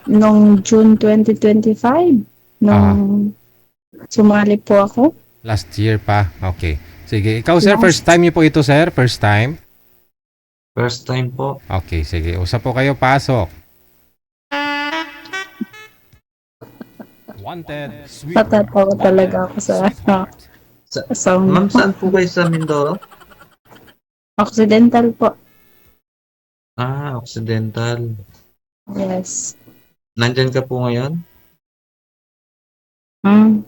Nung June 2025, nung Ah, sumali po ako. last year pa. Okay. Sige. Ikaw, sir, first Last. time niyo po ito, sir? First time? First time po. Okay, sige. Usap po kayo. Pasok. Wanted, sweetheart. Natatawa talaga Wanted, ako sa sweetheart. Sa, sound ma'am, ko. saan po kayo sa Mindoro? Occidental po. Occidental. Yes. Nandyan ka po ngayon? Mm.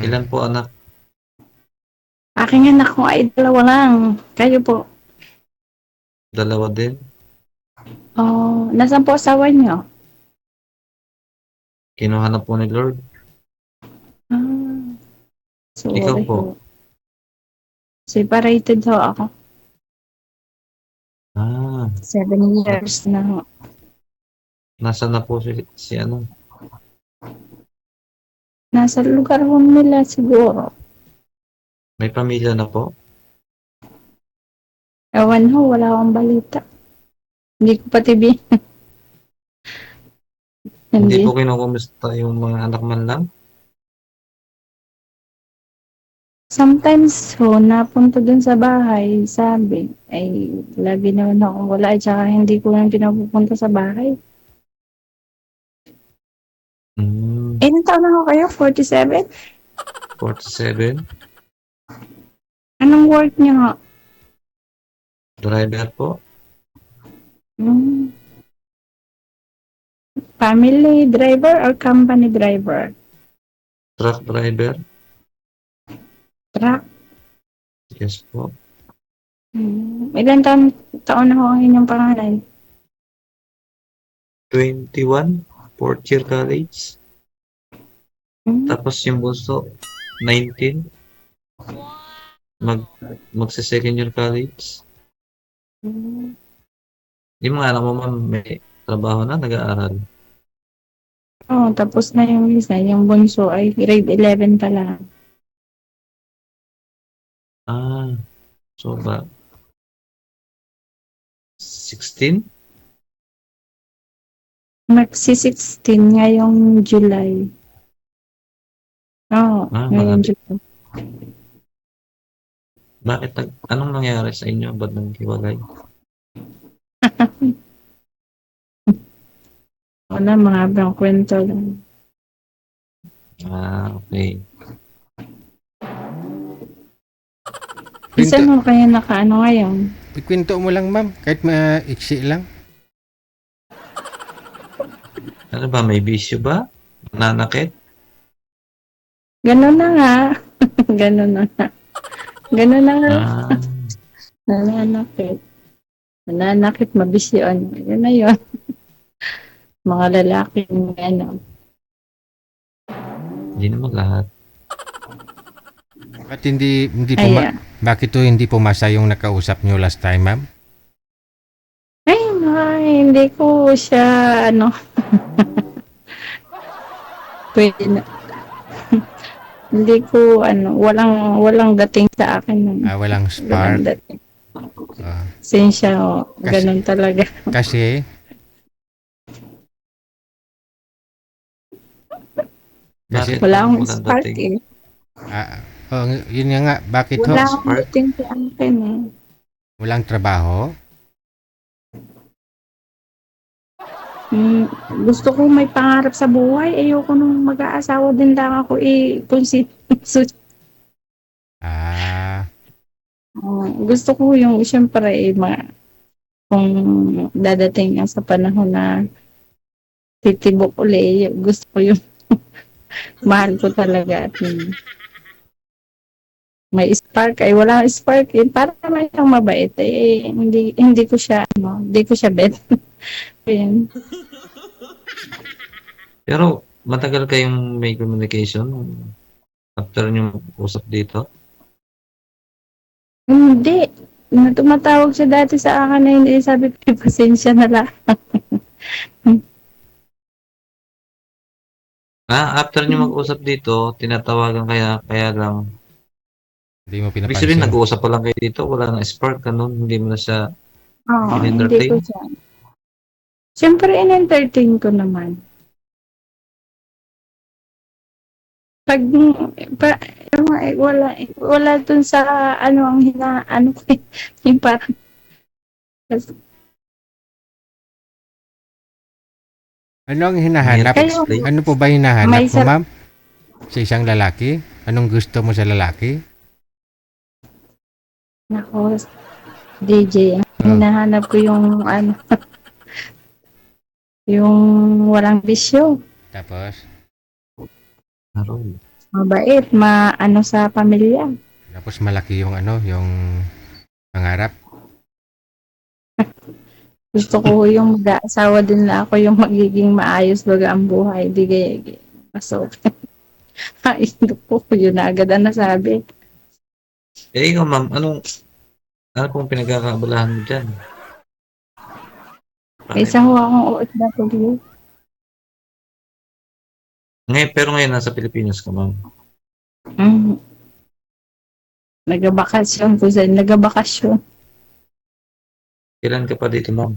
Ilan po anak? Aking anak ko ay 2 lang. Kayo po. Dalawa din? Oh, nasaan po asawa niyo? Kinuha na po ni Lord? Ah, sorry Ikaw po? ho. Separated ho ako. 7 years na ho. Nasaan na po si ano? Nasa lugar ho nila siguro. May pamilya na po? Ewan ho, wala akong balita. Hindi ko pati Hindi Hindi. po kinukumusta yung mga anak man lang? Sometimes ho, napunta dun sa bahay, sabi, ay lagi naman akong wala, at saka hindi ko lang pinapupunta sa bahay. Ilan taon na ho kayo? 47? 47? Anong work niyo ho? Driver po? Hmm. Family driver or company driver? Truck driver? Truck. Yes po. Ilan taon na ho ang inyong panganay? 21? Fourth year college? Hmm. Tapos yung bunso, 19? Magsa-second year college? Yung mga anak mo, ma'am, may trabaho na, nag-aaral? Oh, tapos na yung isa, yung bunso ay grade 11 pa lang. So ba? 16? Magsi-16 ngayong July. Oo, ngayong Malapit. July. Bakit anong nangyari sa inyo? Ba't naghiwalay? Wala, mahabang kwento lang. Okay. Isa mo kaya nakaano ngayon? Ikwento mo lang, ma'am. Kahit maiksi lang. Ano ba, may bisyo ba? Nanakit? Ganun na nga. Ganun na nga. Ganun na nga. Nananakit. Nananakit, mabisyon. Yun na yun. Mga lalaki, ano. Hindi naman lahat. Bakit hindi Ay, bakit to hindi pumasa yung nakausap nyo last time, ma'am? hindi ko siya, ano, pwede na. Hindi ko, ano, walang dating sa akin. Walang Walang spark. dating. Ah, Sensya, ganun talaga. kasi, Bakit Wala akong walang spark dating? yun nga, bakit ho? Wala akong dating sa akin Walang trabaho? Gusto ko may pangarap sa buhay. Ayoko nung mag-aasawa din lang ako kung gusto ko yung siyempre kung dadating nga sa panahon na titibok uli, gusto ko yung mahal ko talaga at may spark ay wala spark para naman siyang mabait hindi ko siya bet. Ayun. Pero matagal kayong may communication after nyo usap dito? Hindi. Tumatawag siya dati sa akin na hindi sabi ko pasensya na lang. After nyo mag-usap dito, tinatawagan kaya lang. Hindi mo Ibig sabihin, pinapansin. nag-uusap pa lang kayo dito, wala nang spark, ganun, hindi mo na siya Oo, hindi in-entertain? ko siya. Siyempre, in-entertain ko naman. Pag, pa, wala dun sa, ang ano ko, yung parang, Ano ang hinahanap? Hirap explain. Ano po ba hinahanap May mo, ma'am? Sa isang lalaki? Anong gusto mo sa lalaki? nako, DJ, hinahanap ko yung, yung walang bisyo, Tapos, Harold. mabait, sa pamilya. tapos malaki yung yung pangarap. Gusto ko yung mag-aasawa din na ako yung magiging maayos baga ang buhay. Di gaya pasok. Ay, ko yun na agad ang nasabi. Ikaw, ma'am, ano pong pinagkakabalahan mo dyan? Isa ho akong OFW. Pero ngayon, nasa Pilipinas ka, ma'am. Mm. Nagabakasyon ko saan. Nagabakasyon. Kailan ka pa dito, ma'am?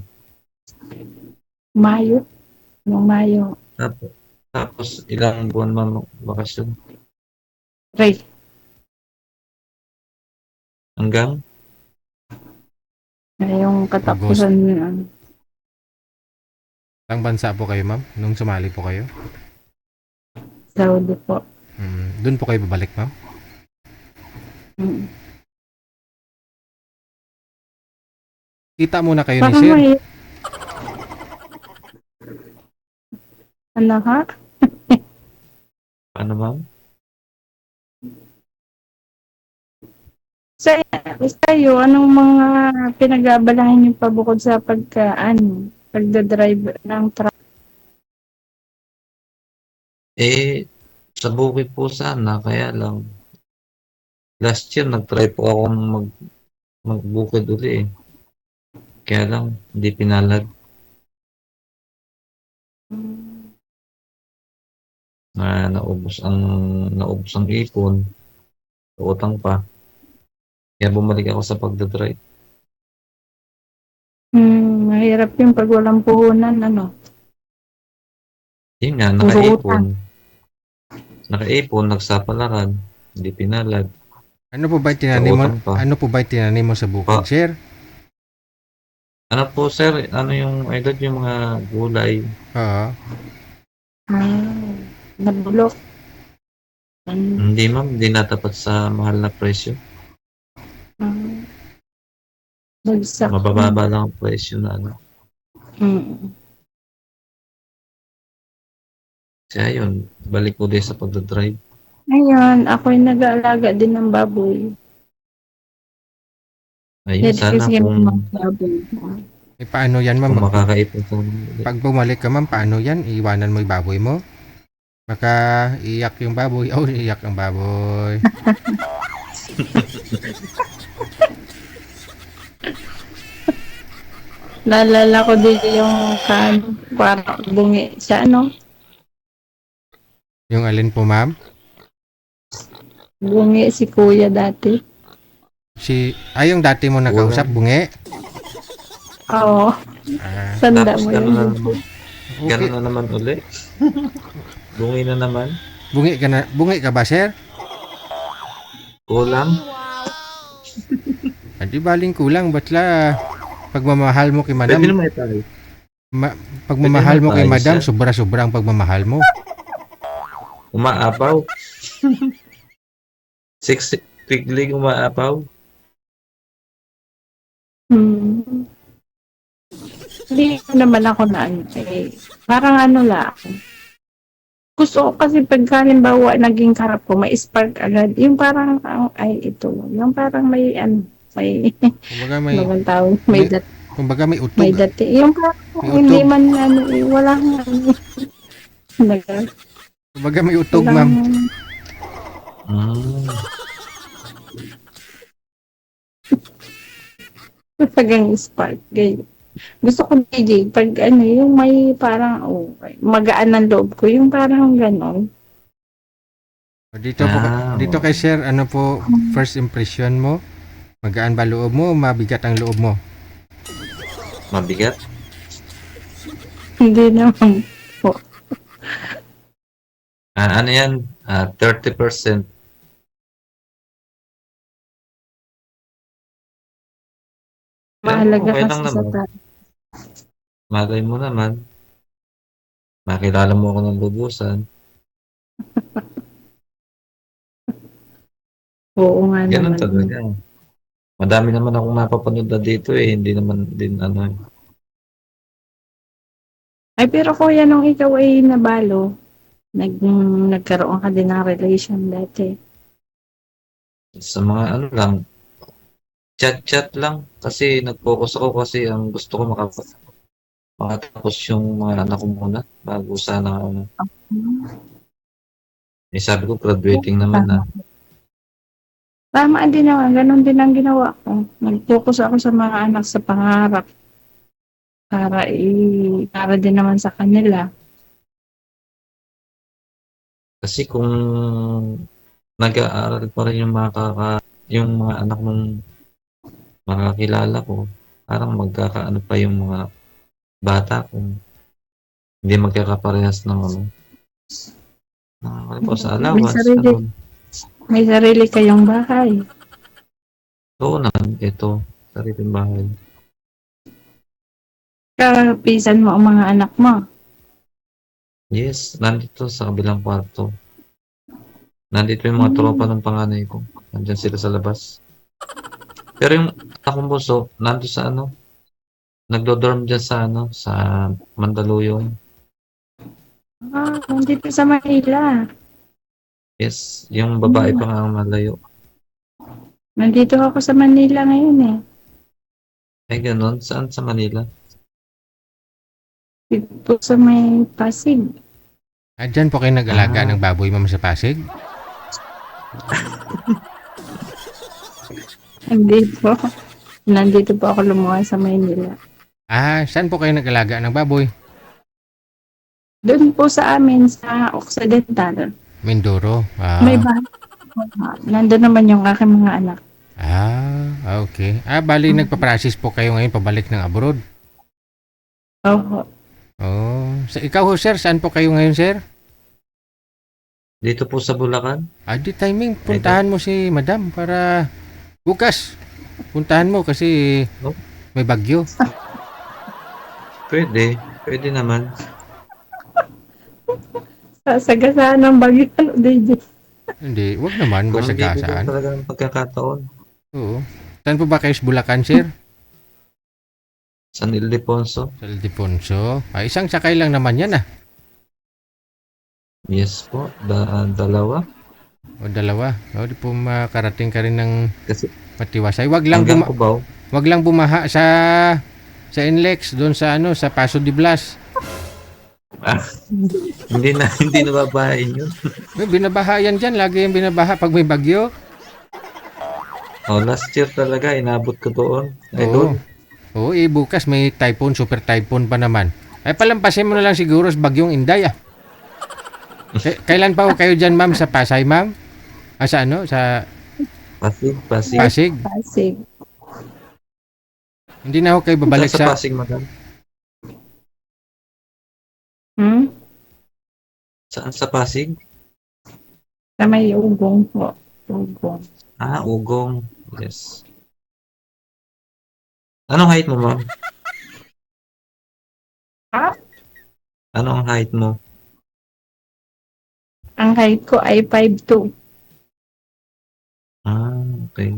Mayo. Noong Mayo. Tapos ilang buwan, ma'am, bakasyon? Right. Hanggang? Yung katapusan. Ang bansa po kayo, ma'am? Nung sumali po kayo? Saudi po. Doon po kayo babalik, ma'am? Mm. Kita muna kayo ni Parang sir. may... Ano ha? Paano, ma'am? Sa'yo, anong mga pinag-aabalahan niyo pa bukod sa pagdadrive ng truck? Sa bukid po sana, kaya lang. Last year, nag-try po akong magbukid uli eh. Kaya lang, hindi pinalad. Naubos ang ipon. Utang pa. Kaya bumalik ako sa pagdadrive. Mahirap yung pag walang puhunan, Yun nga, Puro nakaipon, nagsapalaran, hindi pinalad. Ano po ba tinanim mo? Utang pa. Ano po ba tinanim mo sa bukid, Pa. sir? Ano po, sir? Ano yung idol yung mga gulay? Oo. Nabulok. Hindi, ma'am. Hindi natapat sa mahal na presyo. Bagsak. Mabababa lang ang presyo na ano. Mm. Kaya yun, balik ko din sa pagdadrive. Ngayon, ako'y nag-aalaga din ng baboy. Ayun, sana Kasi kung mga baboy. Paano yan, ma'am? makakaipon ko. Pag bumalik ka, ma'am, paano yan? Iiwanan mo yung baboy mo? Baka iyak yung baboy. Oh, iyak ang baboy. Naalala ko din yung parang bungi siya, Yung alin po, ma'am? Bungi si kuya dati. Yung dati mo nakausap, bungi? Oo. Ah, Tanda Tapos mo gano'n na yun. naman. Gano'n na naman uli. Bungi na naman. bungi ka ba, sir? Kulang. Hindi baling kulang, batla pagmamahal mo kay madam. Pwede naman tayo. Pagmamahal mo kay Pwede madam, naman tayo, sobra-sobra ang pagmamahal mo. Umaapaw. Pigling umaapaw. Hindi naman ako parang lang. Gusto ko kasi pagka halimbawa naging karap ko, may spark agad. Yung parang, ito. Yung parang may, may, Kumbaga may bagong tawag, may kumbaga may utog. may dati. Yung parang, May hindi utog. man, wala Kumbaga may utog, ma'am. Tagang spark. Ganyan. Gusto ko DJ, pag yung may parang, magaan ng loob ko, yung parang gano'n. Dito po, dito kay sir, ano po first impression mo? Magaan ba loob mo o mabigat ang loob mo? Mabigat. Hindi naman po. Ano yan? 30%. Pero Mahalaga okay lang kasi sa naman. tao. Malay mo naman. Makilala mo ako ng lubusan. Oo nga Ganun naman. talaga. Madami naman akong napapanood na dito eh. Hindi naman din ano eh. Ay, pero kuya, nung ikaw ay nabalo, nagkaroon ka din ng relation dati. Sa mga ano lang, chat-chat lang. Kasi nag-focus ako kasi ang gusto ko makatapos yung mga anak ko muna bago sana ano. Eh sabi ko graduating naman na. Tama. Tama din naman, ganun din ang ginawa ko. Nag-focus ako sa mga anak sa pangarap para din naman sa kanila. Kasi kung nag-aaral pa rin yung mga anak ng makakilala ko, parang magkakaano pa yung mga bata kung hindi magkakaparehas ng ano. Ano sa May allowance, sarili, ganun. may sarili kayong bahay. Oo naman, ito, sariling bahay. Kapisan mo ang mga anak mo. Yes, nandito sa kabilang kwarto. Nandito yung mga tropa Hmm. ng panganay ko. Nandyan sila sa labas. Pero yung akong bunso, nando sa ano, nagdo-dorm dyan sa ano, sa Mandaluyong. Nandito sa Manila. Yes, yung babae Hmm. pa nga ang malayo. Nandito ako sa Manila ngayon eh. Ay, ganun. Saan sa Manila? Dito sa may Pasig. Diyan po kayo nag-alaga Ah, ng baboy, ma'am, sa Pasig? Hindi po. Nandito po ako lumuwas sa Manila. Saan po kayo nag-alaga ng baboy? Doon po sa amin sa Occidental. Mindoro. May bahay po. Nandun naman yung aking mga anak. Okay. Bali nagpa-process po kayo ngayon pabalik ng abroad. Opo. Ikaw ho, sir, saan po kayo ngayon, sir? dito po sa Bulacan. Di timing, puntahan mo si madam para bukas. Puntahan mo kasi No? may bagyo. Pwede. Pwede naman. Sasagasaan ng bagyo. DJ. Hindi, wag naman, Kung bibigyan masagasaan. talaga ng pagkakataon. Oo. Saan po ba kayo sa Bulacan, sir? San Ildefonso. Sa Ildefonso. Isang sakay lang naman yan Yes po. Dalawa. O dalawa. Di po makarating ka rin ng Kasi matiwasay. hanggang Cubao. Wag lang bumaha sa Inlex doon sa sa Paso de Blas. Ah, hindi na babahin yun. May binabaha yan dyan. Lagi yung binabaha pag may bagyo. Oh, last year talaga, inabot ko doon. Ay, Oo. doon. Oo, bukas may typhoon, super typhoon pa naman. Palampasin mo na lang siguro sa bagyong Inday Kailan pa ho kayo dyan, ma'am, sa Pasay, ma'am? Sa ano? Sa Pasig. Pasig? Pasig. Hindi na ho kayo babalik Saan sa sa... Pasig, madam? Hmm? Saan sa Pasig? Sa may ugong po. Ugong. Ugong. Yes. Anong height mo, ma'am? Ah? Ano ang height mo? Ang height ko ay 5'2". Okay.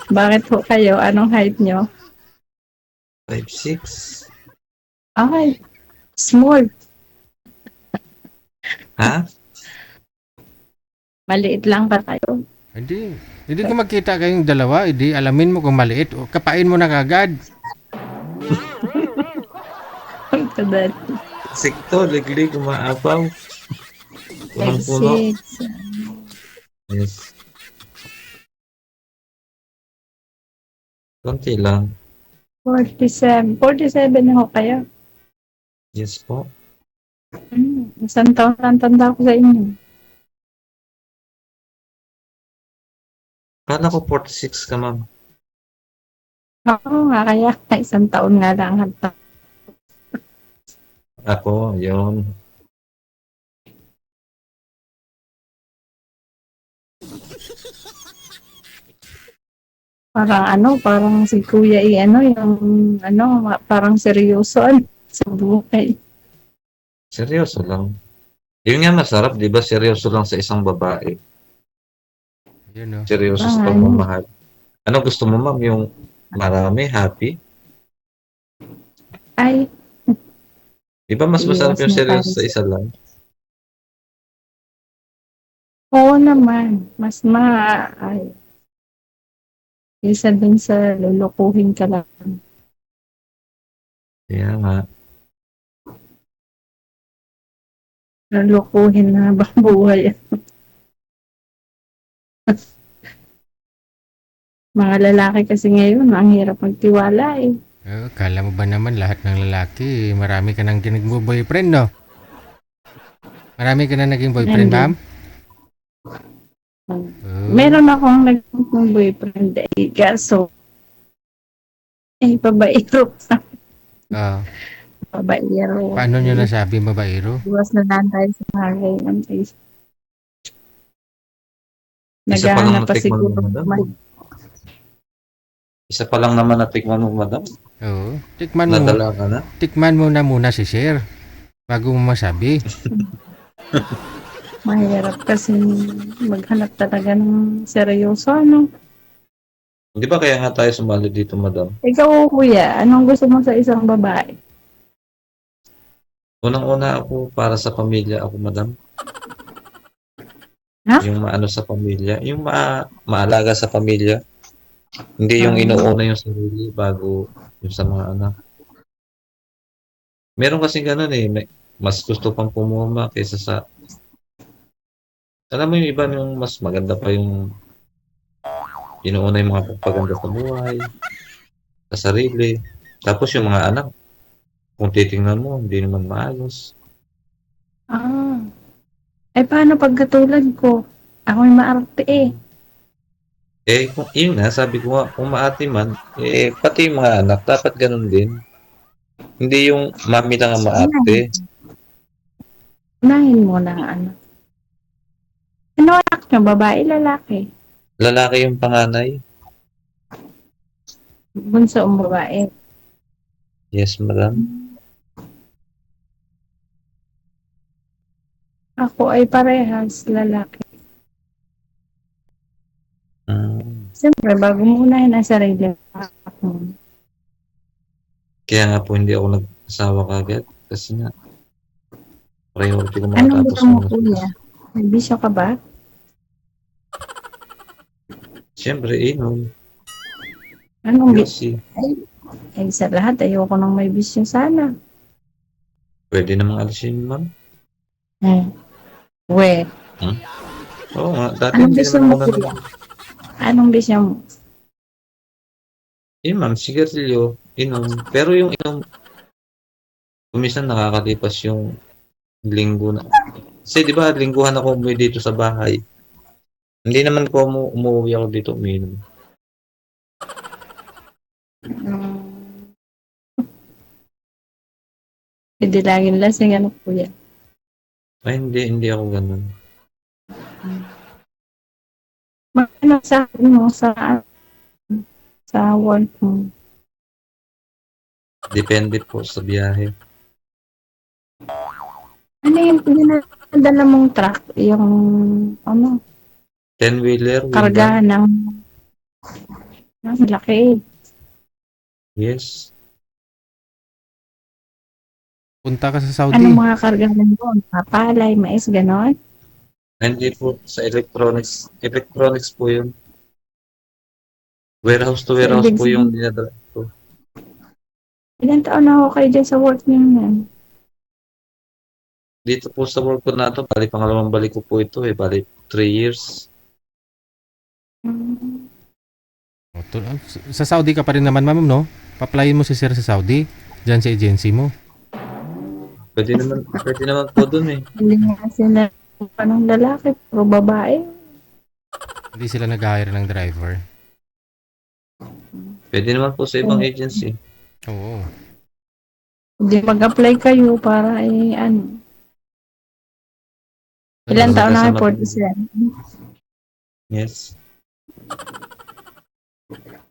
Bakit po kayo? Anong height nyo? 5'6". Ay, small. Ha? Maliit lang ba kayo? Hindi. Hindi ko magkita kayong dalawa. Hindi alamin mo kung maliit. O, kapain mo na kagad. Kadal. Sikto, liglig, umaapaw. Punong-puno. 5'6". Yes. Konti lang. 47. 47 na ho kayo. Yes po. Isang taon lang tanda ko sa inyo. Kala ko 46 ka, ma'am. Oo nga, kaya isang taon nga lang hata. Ako, yun. Parang parang si Kuya yung parang seryoso sa buhay. Seryoso lang. Yun nga masarap, di ba? Seryoso lang sa isang babae. Yun, no? Seryoso sa Ah, pagmamahal. Ano gusto mo, ma'am? Yung marami, happy? ay, Di ba mas masarap iwas yung na tayo seryoso sa sa... isa lang? Oo naman, ay, isa dun sa lulukuhin ka lang. Kaya nga. Lulukuhin na habang buhay. Mga lalaki kasi ngayon, ang hirap magtiwala eh. Kala mo ba naman lahat ng lalaki, marami ka nang boyfriend, no? Marami ka na naging boyfriend, Hindi. ma'am? Oh, Meron akong naging boyfriend eh, kaso, pabairo. ah, Pabairo. paano nyo nasabi babaero? Iwas na lang tayo sa bagay. Isa pa lang Naghahanap pa natikman mo, siguro. madam. Isa pa lang naman natikman mo, madam. Oo, Nadala ka na. tikman mo na muna si sir bago mo masabi. Mahirap kasi maghanap talaga ng seryoso, Di ba kaya nga tayo sumali dito, madam? Ikaw, kuya, anong gusto mo sa isang babae? Unang-una ako para sa pamilya ako, madam. Ha? Yung maano sa pamilya. Yung maalaga sa pamilya. Hindi yung Ah, inuuna yung sarili bago yung sa mga anak. Meron kasi ganun eh. Mas gusto pang pumuma kaysa sa... Alam mo yung iba yung mas maganda pa yung inuuna yung mga pagpaganda sa buhay, sa sarili. Tapos yung mga anak, kung titingnan mo, hindi naman maayos. ah. Paano pag katulad ko? Ako'y maarte eh. Eh, kung, yun nga, sabi ko nga, kung maati man, eh, pati yung mga anak, dapat ganun din. Hindi yung mami lang ang maarte. Unahin, unahin mo na Ano anak nyo? Babae, lalaki? Lalaki yung panganay. Bunso ang babae. Yes, madam. Ako ay parehas lalaki. Mm. Siyempre, bago mo unahin ang sarili mo. Kaya nga po hindi ako nag-asawa kagad. Kasi nga, priority ko Anong makatapos gusto mo, muna sa kuya? May bisyo ka ba? siyempre, inom. Anong bisyo? Yosi. Sa lahat, ayoko nang may bisyo sana. Pwede namang alisin, ma'am. Eh, we, Oo nga, dati anong hindi bisyo naman mo, ako kuya? Anong bisyo mo? ma'am, sigarilyo, inom. Pero yung inom, kumisan nakakalipas yung linggo na. Kasi di ba, lingguhan ako umuwi dito sa bahay. Hindi naman ko umuwi ako dito uminom. Um, Hindi laging lasing, kuya? Ay, hindi ako ganun. Ano sa mo sa work mo? Depende po sa biyahe. Ano yung dinadala mong truck? Yung 10-wheeler, wheel van. kargahan ng laki. Yes. Punta ka sa Saudi. Anong mga kargahan doon? Papalay, mais, ganon? Hindi po sa electronics. Electronics po yun. Warehouse to warehouse Ibig po yung sabihin, dinadala ko. ilan taon na ako kayo dyan sa work niyo yan? Dito po sa work ko na to, bali pangalawang balik ko po ito eh. Bali 3 years. Hmm. Sa Saudi ka pa rin naman, ma'am, no? Paplayin mo si sir sa Saudi. Diyan sa agency mo. Pwede naman po dun eh. Hindi nga sila ng lalaki, puro babae. Hindi sila nag-hire ng driver. Pwede naman po sa ibang agency. Oo. Hindi mag-apply kayo para ano. Ilan taon na kayo? 47. Yes.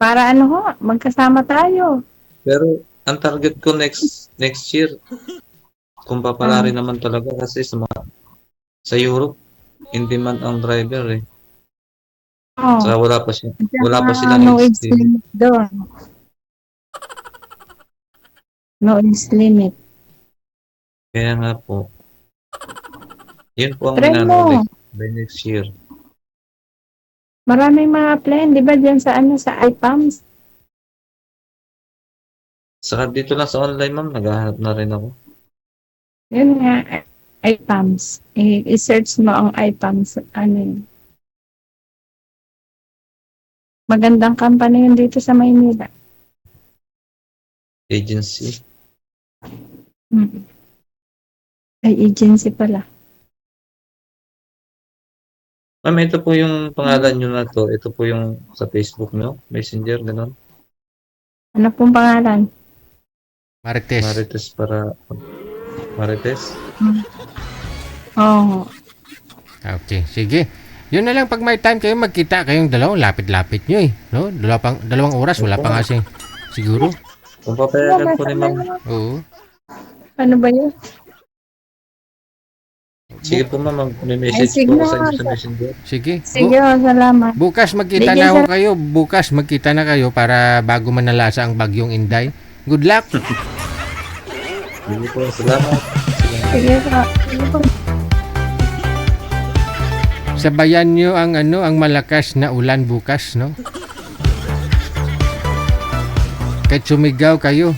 Para ano ho, magkasama tayo. Pero ang target ko next year, kung papalari naman talaga kasi sa Europe, in demand ang driver eh. Oh. Saka wala pa silang no age age limit. limit doon. No age limit. Kaya nga po. Yun po ang Try mo. by next year. Maraming mga plan, di ba dyan sa sa IPAMS? Saka dito lang sa online, ma'am, naghahanap na rin ako. Yun nga, IPAMS. I-search mo ang IPAMS. Ano yun? Magandang company yun dito sa Maynila. Agency. Ay, agency pala. Ma'am, ito po yung pangalan nyo na to. Ito po yung sa Facebook nyo. Messenger, gano'n. Ano pong pangalan? Marites. Marites? Oo. Okay, sige. Yun na lang, pag may time kayo, magkita kayong dalawang lapit-lapit nyo eh. No? Dalawang oras, wala pa nga siguro. Kung papayagan po ni ma'am. Oo. Ano ba yun? Sige po ma'am, Ay, mag-message sige po ako sa na. inyo sa Messenger. Sige. Sige, salamat. Bukas magkita Bigyan na ako kayo. Bukas magkita na kayo para bago manalasa ang bagyong Inday. Good luck. Sige po, salamat. Sige po. Sabayan nyo ang ang malakas na ulan bukas, no? Kahit sumigaw kayo,